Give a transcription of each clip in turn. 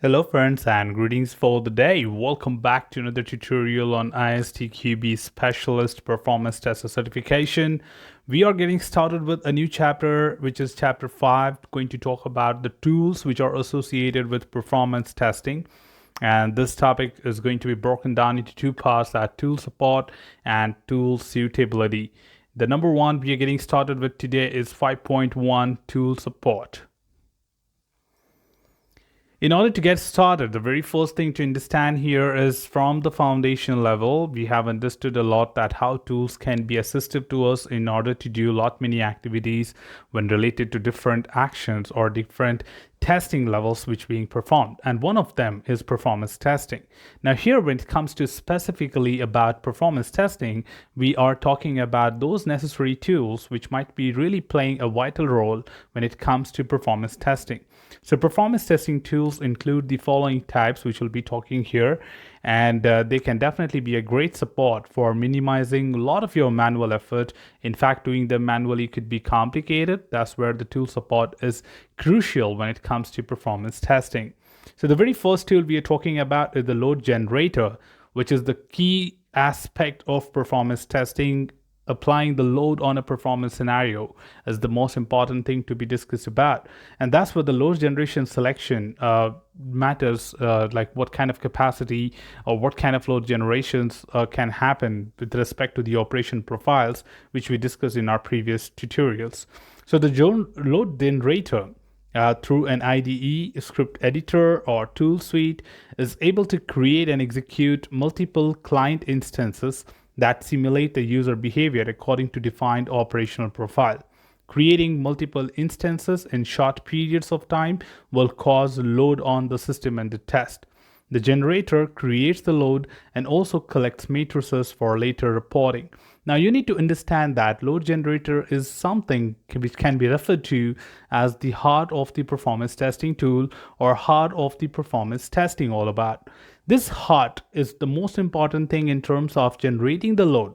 Hello friends and greetings for the day. Welcome back to another tutorial on ISTQB Specialist Performance Tester certification. We are getting started with a new chapter, which is chapter 5, going to talk about the tools which are associated with performance testing. And this topic is going to be broken down into two parts, that tool support and tool suitability. The number one we are getting started with today is 5.1 tool support. In order to get started, the very first thing to understand here is from the foundation level, we have understood a lot that how tools can be assistive to us in order to do a lot many activities when related to different actions or different testing levels which being performed, and one of them is performance testing. Now here, when it comes to specifically about performance testing, we are talking about those necessary tools which might be really playing a vital role when it comes to performance testing. So performance testing tools include the following types, which we'll be talking here, and they can definitely be a great support for minimizing a lot of your manual effort. In fact, doing them manually could be complicated. That's where the tool support is crucial when it comes to performance testing. So the very first tool we are talking about is the load generator, which is the key aspect of performance testing. Applying the load on a performance scenario is the most important thing to be discussed about, and that's where the load generation selection matters, like what kind of capacity or what kind of load generations can happen with respect to the operation profiles, which we discussed in our previous tutorials. So the load generator through an IDE, script editor, or tool suite is able to create and execute multiple client instances that simulate the user behavior according to defined operational profile. Creating multiple instances in short periods of time will cause load on the system and the test. The generator creates the load and also collects matrices for later reporting. Now you need to understand that load generator is something which can be referred to as the heart of the performance testing tool or heart of the performance testing all about. This heart is the most important thing in terms of generating the load.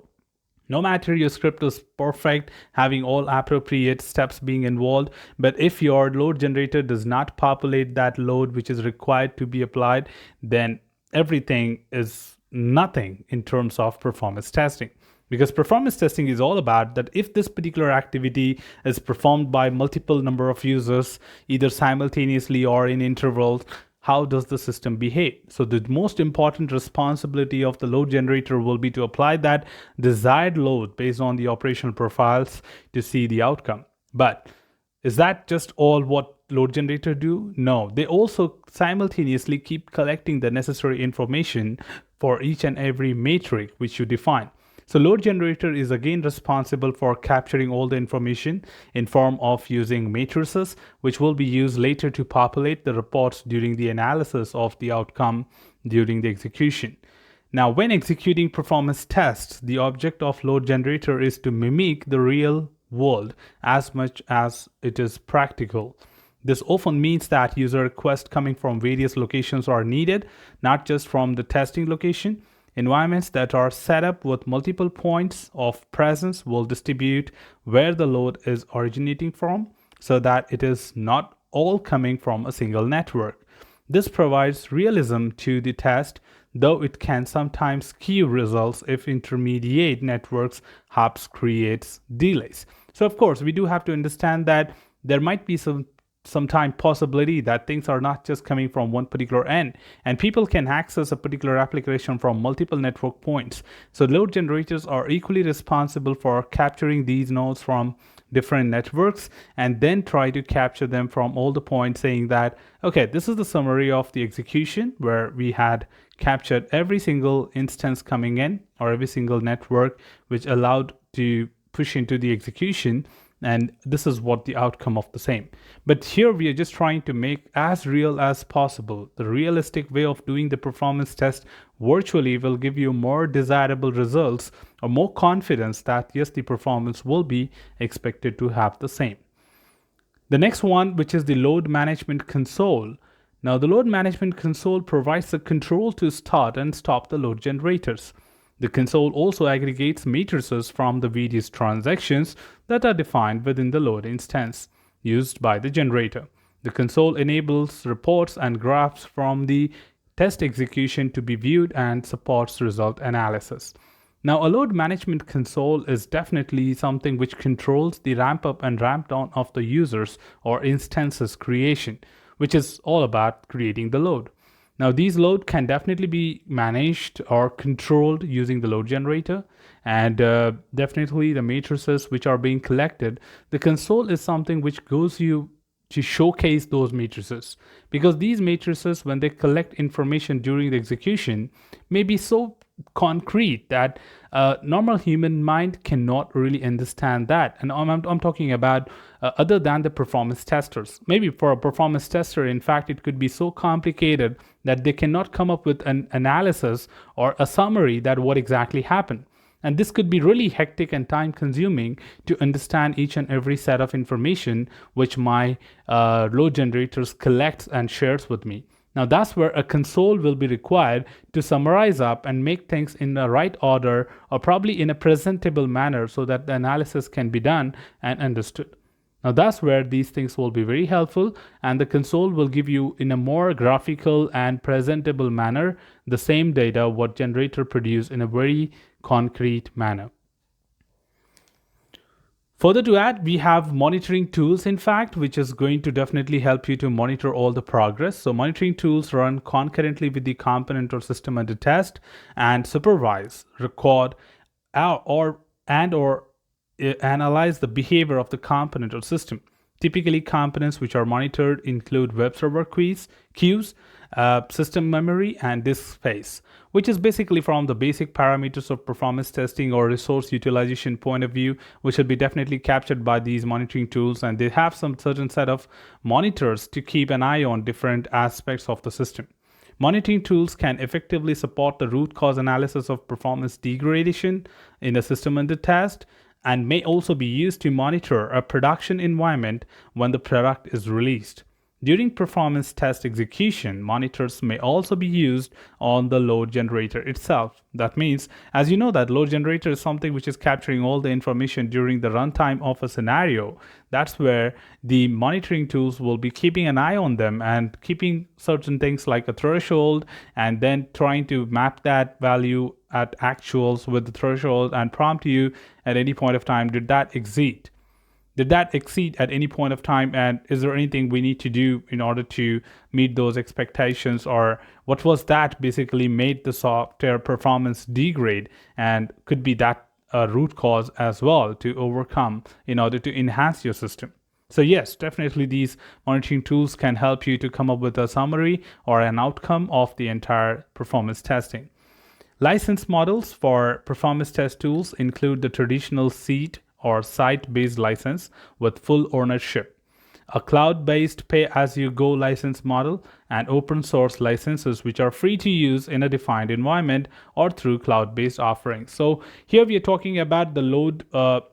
No matter your script is perfect, having all appropriate steps being involved, but if your load generator does not populate that load which is required to be applied, then everything is nothing in terms of performance testing. Because performance testing is all about that if this particular activity is performed by multiple number of users, either simultaneously or in intervals, how does the system behave? So the most important responsibility of the load generator will be to apply that desired load based on the operational profiles to see the outcome. But is that just all what load generator do? No, they also simultaneously keep collecting the necessary information for each and every metric which you define. So load generator is again responsible for capturing all the information in form of using matrices, which will be used later to populate the reports during the analysis of the outcome during the execution. Now, when executing performance tests, the object of load generator is to mimic the real world as much as it is practical. This often means that user requests coming from various locations are needed, not just from the testing location. Environments that are set up with multiple points of presence will distribute where the load is originating from so that it is not all coming from a single network. This provides realism to the test, though it can sometimes skew results if intermediate networks hops creates delays. So of course, we do have to understand that there might be some time possibility that things are not just coming from one particular end, and people can access a particular application from multiple network points. So load generators are equally responsible for capturing these nodes from different networks and then try to capture them from all the points, saying that, okay, this is the summary of the execution where we had captured every single instance coming in or every single network which allowed to push into the execution, and this is what the outcome of the same. But here we are just trying to make as real as possible. The realistic way of doing the performance test virtually will give you more desirable results or more confidence that yes, the performance will be expected to have the same. The next one, which is the load management console. Now the load management console provides the control to start and stop the load generators. The console also aggregates matrices from the various transactions that are defined within the load instance used by the generator. The console enables reports and graphs from the test execution to be viewed and supports result analysis. Now, a load management console is definitely something which controls the ramp up and ramp down of the users or instances creation, which is all about creating the load. Now, these load can definitely be managed or controlled using the load generator, and definitely the matrices which are being collected. The console is something which goes you to showcase those matrices, because these matrices, when they collect information during the execution, may be so concrete that normal human mind cannot really understand that. And I'm talking about other than the performance testers. Maybe for a performance tester, in fact, it could be so complicated that they cannot come up with an analysis or a summary that what exactly happened. And this could be really hectic and time consuming to understand each and every set of information which my load generators collects and shares with me. Now that's where a console will be required to summarize up and make things in the right order, or probably in a presentable manner, so that the analysis can be done and understood. Now that's where these things will be very helpful, and the console will give you in a more graphical and presentable manner the same data what generator produced in a very concrete manner. Further to add, we have monitoring tools, in fact, which is going to definitely help you to monitor all the progress. So monitoring tools run concurrently with the component or system under test and supervise, record, or analyze the behavior of the component or system. Typically, components which are monitored include web server queues, system memory, and disk space, which is basically from the basic parameters of performance testing or resource utilization point of view, which will be definitely captured by these monitoring tools. And they have some certain set of monitors to keep an eye on different aspects of the system. Monitoring tools can effectively support the root cause analysis of performance degradation in the system under test, and may also be used to monitor a production environment when the product is released. During performance test execution, monitors may also be used on the load generator itself. That means, as you know, that load generator is something which is capturing all the information during the runtime of a scenario. That's where the monitoring tools will be keeping an eye on them and keeping certain things like a threshold, and then trying to map that value at actuals with the threshold and prompt you at any point of time, did that exceed? Did that exceed at any point of time, and is there anything we need to do in order to meet those expectations, or what was that basically made the software performance degrade, and could be that a root cause as well to overcome in order to enhance your system. So yes, definitely these monitoring tools can help you to come up with a summary or an outcome of the entire performance testing. License models for performance test tools include the traditional seat or site-based license with full ownership, a cloud-based pay-as-you-go license model, and open source licenses which are free to use in a defined environment or through cloud-based offerings. So here we are talking about the load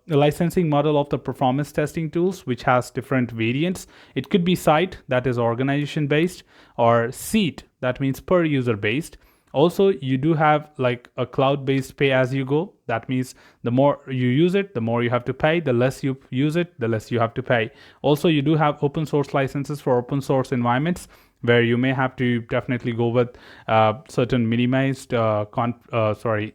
licensing model of the performance testing tools, which has different variants. It could be site, that is organization-based, or seat, that means per user based. Also, you do have like a cloud-based pay-as-you-go. That means the more you use it, the more you have to pay. The less you use it, the less you have to pay. Also, you do have open source licenses for open source environments, where you may have to definitely go with certain minimized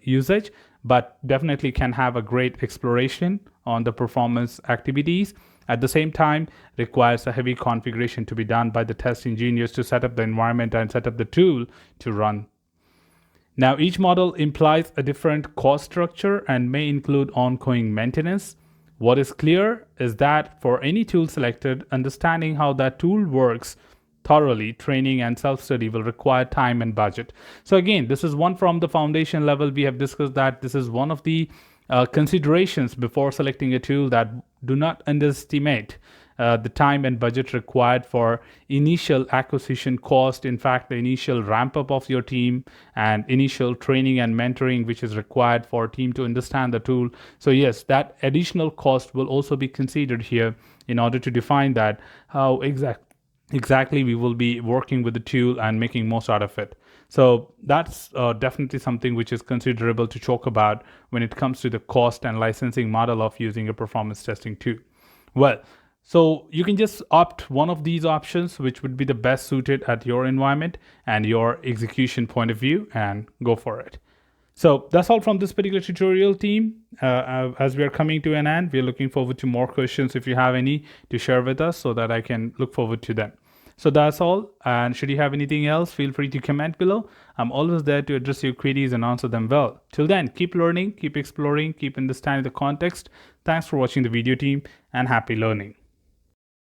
usage, but definitely can have a great exploration on the performance activities. At the same time, requires a heavy configuration to be done by the test engineers to set up the environment and set up the tool to run. Now, each model implies a different cost structure and may include ongoing maintenance. What is clear is that for any tool selected, understanding how that tool works thoroughly, training and self-study will require time and budget. So again, this is one from the foundation level. We have discussed that this is one of the considerations before selecting a tool, that do not underestimate the time and budget required for initial acquisition cost. In fact, the initial ramp up of your team and initial training and mentoring which is required for a team to understand the tool. So yes, that additional cost will also be considered here in order to define that how exactly we will be working with the tool and making most out of it. So that's definitely something which is considerable to talk about when it comes to the cost and licensing model of using a performance testing tool. Well, So you can just opt one of these options, which would be the best suited at your environment and your execution point of view, and go for it. So that's all from this particular tutorial, team. As we are coming to an end, we're looking forward to more questions if you have any to share with us so that I can look forward to them. So that's all. And should you have anything else, feel free to comment below. I'm always there to address your queries and answer them well. Till then, keep learning, keep exploring, keep understanding the context. Thanks for watching the video, team, and happy learning.